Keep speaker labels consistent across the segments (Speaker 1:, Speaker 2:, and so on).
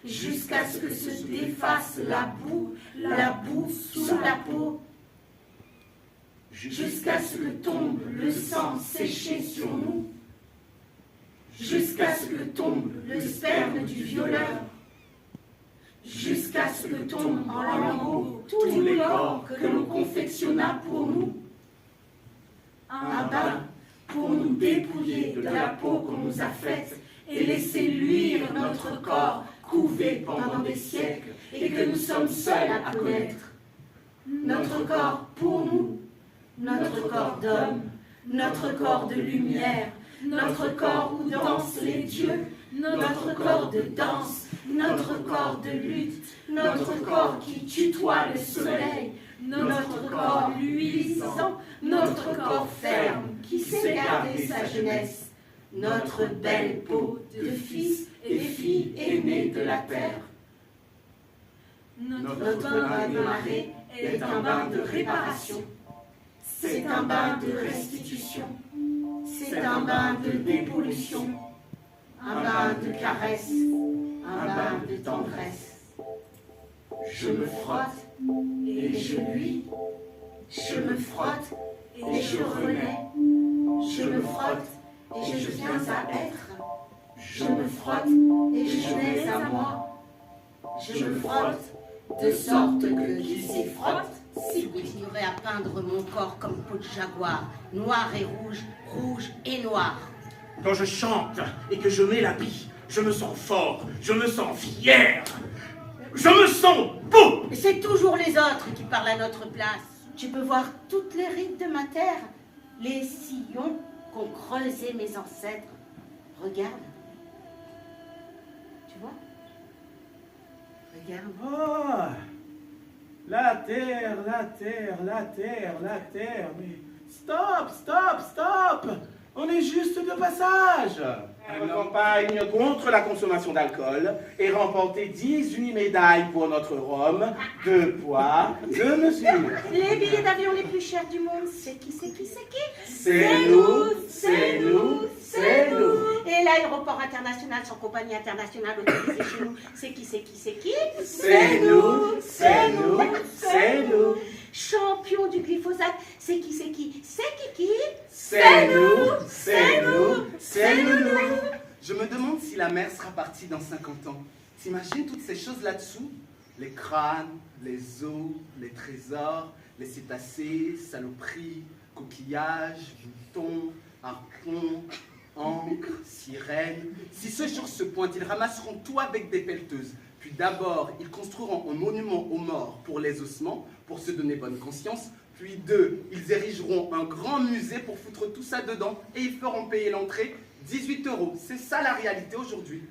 Speaker 1: Jusqu'à ce que se défasse la boue sous la peau, jusqu'à ce que tombe le sang séché sur nous, jusqu'à ce que tombe le sperme du violeur, jusqu'à ce que tombe en lambeaux tous les corps que l'on confectionna pour nous, un bain pour nous dépouiller de la peau qu'on nous a faite et laisser luire notre corps couvé pendant des siècles et que nous sommes seuls à connaître. Notre corps pour nous, notre corps d'homme, notre corps de lumière, notre corps où dansent les dieux, notre corps de danse, notre corps de lutte, notre corps qui tutoie le soleil, notre corps luisant, notre corps ferme qui sait garder sa jeunesse, notre belle peau de fils et filles aimés de la terre. Notre bain de marée est un bain de réparation, c'est un bain de restitution, c'est un bain de dépollution, un bain de caresse, un bain de tendresse. Je me frotte et je luis, je me frotte et je renais, je me frotte et je viens à être, je me frotte et je nais à moi, je me frotte de sorte que qui s'y frotte s'y continuerait à peindre mon corps comme peau de jaguar, noir et rouge, rouge et noir.
Speaker 2: Quand je chante et que je mets l'habit, je me sens fort, je me sens fier, je me sens beau.
Speaker 1: Et c'est toujours les autres qui parlent à notre place. Tu peux voir toutes les rides de ma terre, les sillons qu'ont creusé mes ancêtres. Regarde. Tu vois? Regarde.
Speaker 2: Oh, La terre, la terre, la terre, la terre. Mais stop, stop, stop. On est juste de passage. Une campagne contre la consommation d'alcool et remporté 18 médailles pour notre Rome, 2 poids, 2 mesures.
Speaker 1: Les billets d'avion les plus chers du monde, c'est qui, c'est qui, c'est qui?
Speaker 2: C'est nous, c'est nous, c'est nous.
Speaker 1: Et l'aéroport international sans compagnie internationale autorisée chez nous, c'est qui, c'est qui, c'est qui?
Speaker 2: C'est nous, c'est nous, c'est nous.
Speaker 1: Champion du glyphosate, c'est qui, c'est qui, c'est qui?
Speaker 2: C'est nous, c'est nous, c'est nous.
Speaker 3: Je me demande si la mer sera partie dans 50 ans. T'imagines toutes ces choses là-dessous? Les crânes, les os, les trésors, les cétacés, saloperies, coquillages, boutons, harpons, encre, sirènes. Si ce jour se pointe, ils ramasseront tout avec des pelleteuses. Puis d'abord, ils construiront un monument aux morts pour les ossements, pour se donner bonne conscience. Puis 2, ils érigeront un grand musée pour foutre tout ça dedans et ils feront payer l'entrée 18 €. C'est ça la réalité aujourd'hui.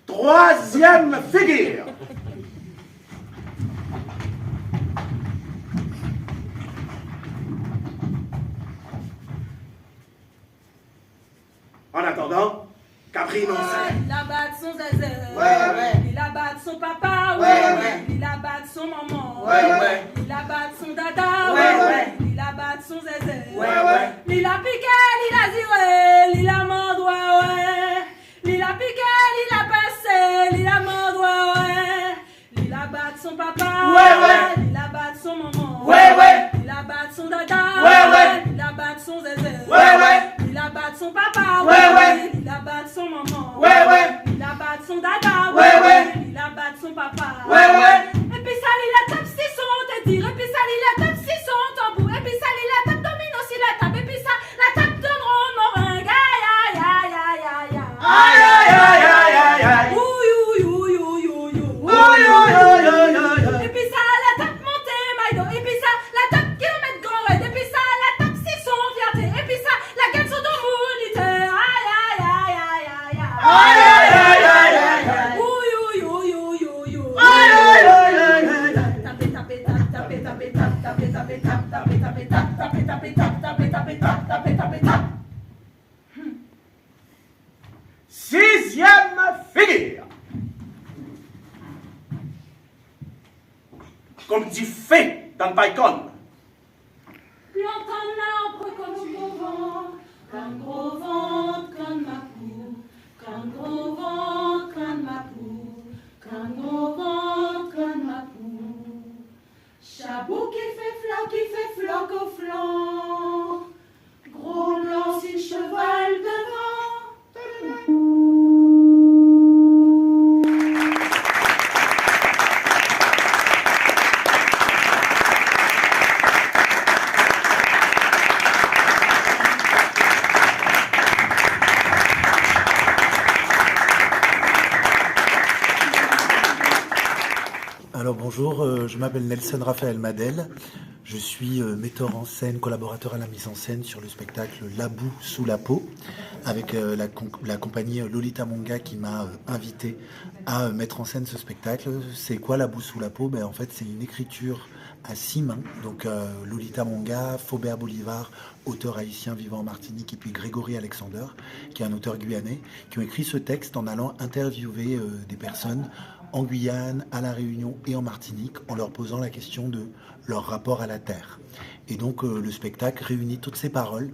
Speaker 2: 3e figure. En attendant, Capri non
Speaker 4: Il a battu son zézé.
Speaker 3: Ouais.
Speaker 4: Il a battu son papa.
Speaker 3: Ouais.
Speaker 4: Il a battu son maman.
Speaker 3: Ouais.
Speaker 4: Il a battu son dada.
Speaker 3: Ouais.
Speaker 4: Il a battu son zézé.
Speaker 3: Ouais.
Speaker 4: Il a piqué, il a ziré, il a mandoué, ouais. Il a piqué, il a passé, il a mandoué, ouais. Il a battu son papa.
Speaker 3: Ouais.
Speaker 4: Il a battu son maman.
Speaker 3: Ouais.
Speaker 4: Il a battu son dada.
Speaker 3: Ouais.
Speaker 4: Il a battu son zézé.
Speaker 3: Ouais.
Speaker 4: Il a battu son papa.
Speaker 3: Ouais.
Speaker 4: Il a battu son maman.
Speaker 3: Ouais.
Speaker 4: Il a battu son dada.
Speaker 3: Ouais.
Speaker 4: Il a battu son papa.
Speaker 3: Ouais.
Speaker 4: Et puis ça, il a tape si son tête. Et puis ça, il a tape si son tambour. Et puis ça, il a tape domino si la tape. Et puis ça, la tape de drone moringue. Aïe, aïe, aïe, aïe, aïe, aïe. Et puis ça, la tape montée, maïdo. Et puis ça, la tape kilomètre grand raid. Et puis ça, la tape si son fierté. Et puis ça, la gueule sur ton mounité. Aïe, aïe, aïe, aïe, aïe, aïe.
Speaker 2: Sixième figure. Comme dit fait dans le Python.
Speaker 4: Plante un arbre comme gros vent,
Speaker 1: Qu'un gros ventre comme ma poule, qu'un gros ventre comme ma poule, qu'un gros ventre comme ma poule. Chabot qui fait floc au flanc, gros blanc si cheval devant.
Speaker 5: Alors bonjour, je m'appelle Nelson Raphaël Madel, je suis metteur en scène, collaborateur à la mise en scène sur le spectacle La boue sous la peau, avec la compagnie Lolita Monga qui m'a invité à mettre en scène ce spectacle. C'est quoi La boue sous la peau? En fait c'est une écriture à 6 mains, donc Lolita Monga, Faubert Bolivar, auteur haïtien vivant en Martinique, et puis Grégory Alexander, qui est un auteur guyanais, qui ont écrit ce texte en allant interviewer des personnes en Guyane, à La Réunion et en Martinique, en leur posant la question de leur rapport à la terre. Et donc le spectacle réunit toutes ces paroles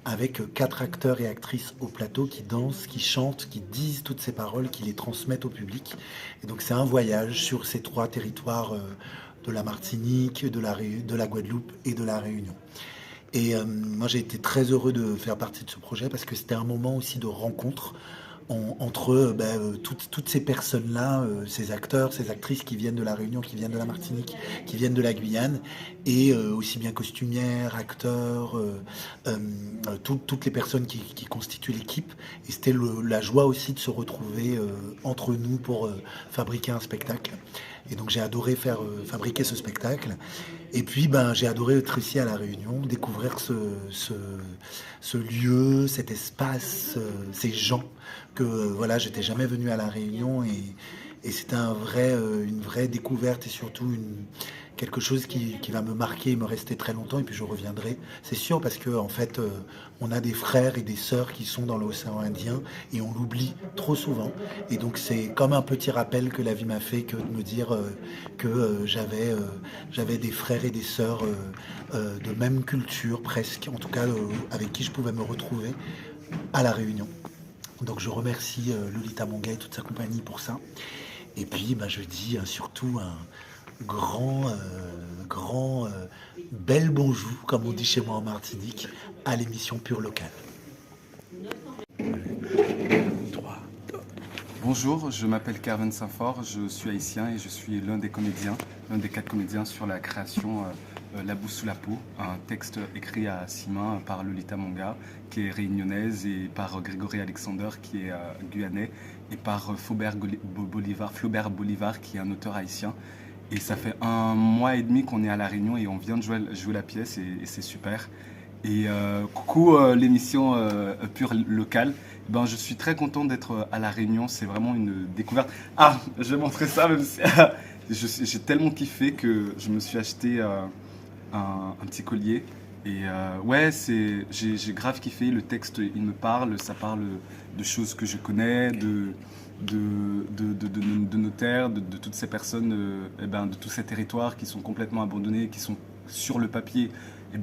Speaker 5: avec 4 acteurs et actrices au plateau qui dansent, qui chantent, qui disent toutes ces paroles, qui les transmettent au public. Et donc c'est un voyage sur ces 3 territoires de la Martinique, de la Guadeloupe et de La Réunion. Et moi j'ai été très heureux de faire partie de ce projet parce que c'était un moment aussi de rencontre entre toutes ces personnes-là, ces acteurs, ces actrices qui viennent de La Réunion, qui viennent de la Martinique, qui viennent de la Guyane, et aussi bien costumières, acteurs, toutes les personnes qui constituent l'équipe. Et c'était la joie aussi de se retrouver entre nous pour fabriquer un spectacle. Et donc j'ai adoré fabriquer ce spectacle. Et puis j'ai adoré être ici à La Réunion, découvrir ce lieu, cet espace, ces gens que j'étais jamais venu à La Réunion c'était une vraie découverte et surtout quelque chose qui va me marquer et me rester très longtemps. Et puis je reviendrai, c'est sûr, parce que en fait, on a des frères et des sœurs qui sont dans l'océan Indien et on l'oublie trop souvent. Et donc c'est comme un petit rappel que la vie m'a fait que de me dire que j'avais des frères et des sœurs de même culture presque, en tout cas avec qui je pouvais me retrouver à La Réunion. Donc je remercie Lolita Monga et toute sa compagnie pour ça. Et puis je dis surtout un grand bel bonjour, comme on dit chez moi en Martinique, à l'émission Pure Locale.
Speaker 6: Bonjour, je m'appelle Kervin Saint-Fort, je suis haïtien et je suis l'un des 4 comédiens sur la création La boue sous la peau, un texte écrit à 6 mains par Lolita Monga, qui est réunionnaise, et par Grégory Alexander, qui est guyanais, et par Flaubert Bolivar, qui est un auteur haïtien. Et ça fait 1 mois et demi qu'on est à La Réunion et on vient de jouer la pièce et c'est super. Et coucou l'émission Pure Locale. Je suis très content d'être à La Réunion, c'est vraiment une découverte. Ah, je vais montrer ça même si j'ai tellement kiffé que je me suis acheté un petit collier. Et ouais, j'ai grave kiffé, le texte il me parle, ça parle de choses que je connais, de nos terres, de toutes ces personnes, de tous ces territoires qui sont complètement abandonnés, qui sont sur le papier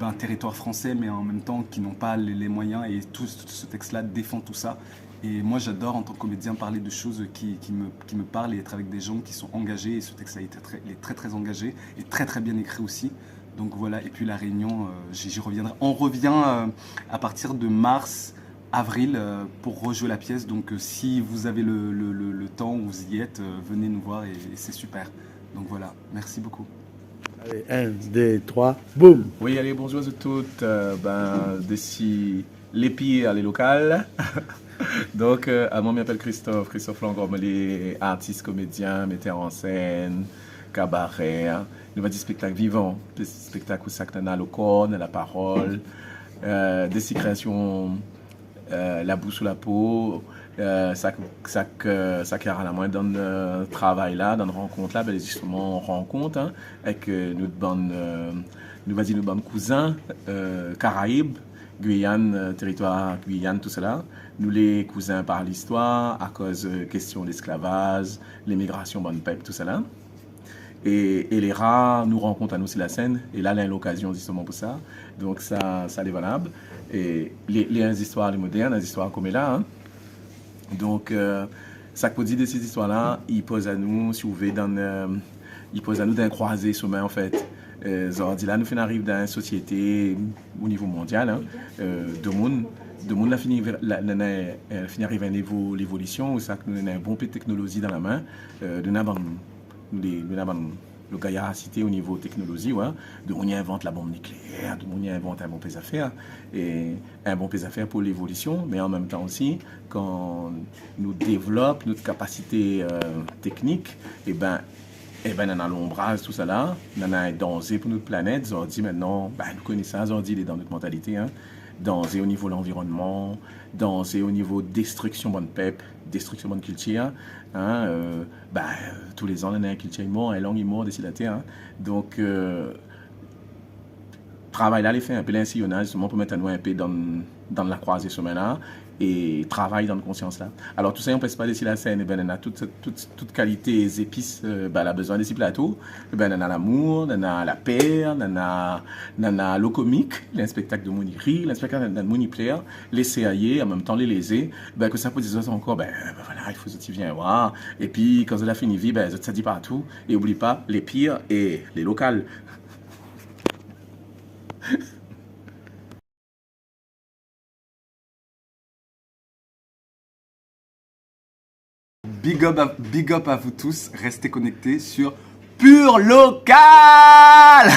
Speaker 6: un territoire français, mais en même temps qui n'ont pas les moyens, et tout ce texte-là défend tout ça. Et moi j'adore en tant que comédien parler de choses qui me parlent et être avec des gens qui sont engagés, et ce texte-là il est très très engagé et très très bien écrit aussi. Donc voilà, et puis La Réunion, j'y reviendrai. On revient à partir de mars-avril pour rejouer la pièce, donc si vous avez le temps, vous y êtes, venez nous voir et c'est super. Donc voilà, merci beaucoup.
Speaker 2: Allez, 1, 2, 3, boum!
Speaker 7: Oui, allez, bonjour à toutes. D'ici l'épire, les locales. Donc, moi, je m'appelle Christophe Langormeli, artiste, comédien, metteur en scène, cabaret. Nous avons des spectacles vivants, des spectacles où ça a le corps, la parole, des créations, la boue sous la peau. Ça qui a la moins dans le travail là, dans la rencontre là, justement on rencontre avec nos bonnes cousins Caraïbes, Guyane, territoire Guyane, tout cela. Nous les cousins par l'histoire, à cause de question d'esclavage, l'immigration, bonne peuple, tout cela. Et les rats nous rencontrent à nous sur la scène, et là, il y a l'occasion justement pour ça. Donc ça est valable. Et les histoires modernes, les histoires comme là, donc, ça peut dire de ces histoires-là, il pose à nous, si vous voulez, il pose à nous d'un croisé sommet, en fait. Là, nous arrivons dans une société au niveau mondial, de monde la fini arrive à l'évolution, où ça nous a un bon peu de technologie dans la main, nous avons le gaillard cité au niveau technologie, ouais, de on y invente la bombe nucléaire, de on y invente un bon pays affaires, et un bon pays affaires pour l'évolution, mais en même temps aussi, quand nous développons notre capacité technique, on a l'ombrage, tout ça là, on a un danger pour notre planète, on dit maintenant, nous connaissons ça, on dit il est dans notre mentalité, danger au niveau de l'environnement, danger au niveau de destruction de peuple, destruction de culture. Tous les ans, on a une culture immense, une langue immense d'ici la terre. Donc, travail là, les fait un peu l'insillonnage, justement, pour mettre à nous un peu dans la croisée semaine là, et travail dans la conscience là. Alors, tout ça, on ne peut pas laisser la scène, on a toute qualité, les épices, on a besoin de ces plateaux. On a l'amour, on a la paix, on a le comique, les spectacles de Moniri, les spectacles de Moniplaire, les CAI, en même temps les lésés, que ça peut dire encore, voilà, il faut que tu viennes voir. Et puis, quand on a fini vie, ça dit partout. Et n'oublie pas les pires et les locales.
Speaker 6: Big up à vous tous, restez connectés sur Pure Locale.